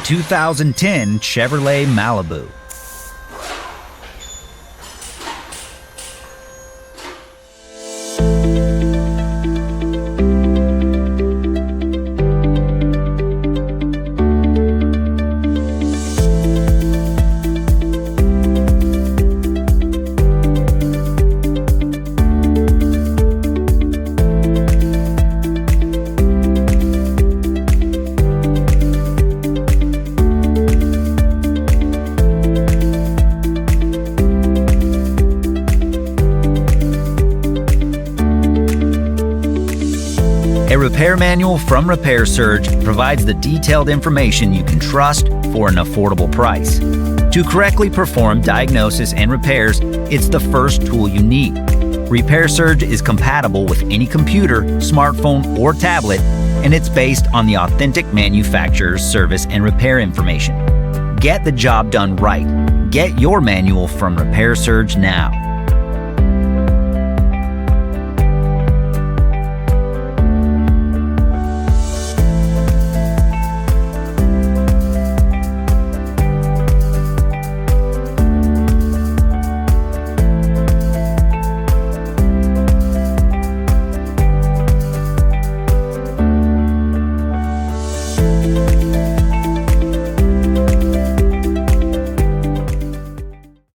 2010 Chevrolet Malibu. A repair manual from Repair Surge provides the detailed information you can trust for an affordable price. To correctly perform diagnosis and repairs, it's the first tool you need. Repair Surge is compatible with any computer, smartphone, or tablet, and it's based on the authentic manufacturer's service and repair information. Get the job done right. Get your manual from Repair Surge now.